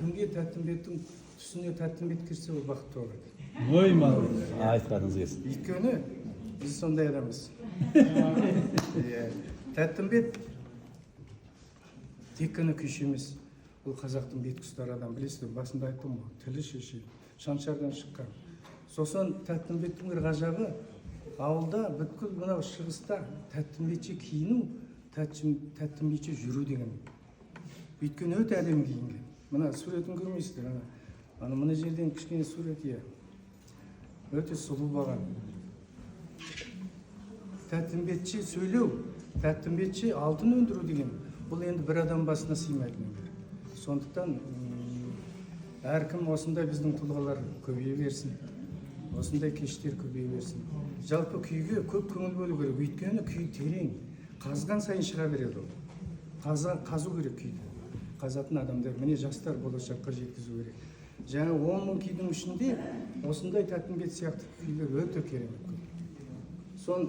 кімге тәттімбеттің түсіне тәттімбет кірсе ол бақытты болады. Ой, айтқаныңыз келсін. Өйткені біз сондай адамбыз. Тәттімбет тек қана күйші емес. Бұл қазақтың бет құстары адам, білесіздер, басында айттым ғой, тілі шеше, Шаншардан шыққан. Сосын тәттімбеттің бір ғажабы, ауылда бүткіл мынау шығыста тәттімбетше киіну, тәттімбетше жүру деген. Өйткені өте әдемі киінген. Мына суретін көрмейсіздер, мына жерден кішкене сурет, өте сұлу болған. Тәттімбетше сөйлеу, тәттімбетше алтын өндіру деген, бұл енді бір адам басына сыймайтын. Сондықтан әркім осындай біздің тұлғалар көбейе берсін, осындай кештер көбейе берсін. Жалпы күйге көп көңіл бөлу керек, өйткені күй терең, қазған сайын шыға береді ол. Қазу керек күйді. Қазатын адамдар, міне жастар болашаққа жеткізу керек. Жаңа 10 мың күйдің ішінде осындай тәттімбет сияқты күйлер өте керемет.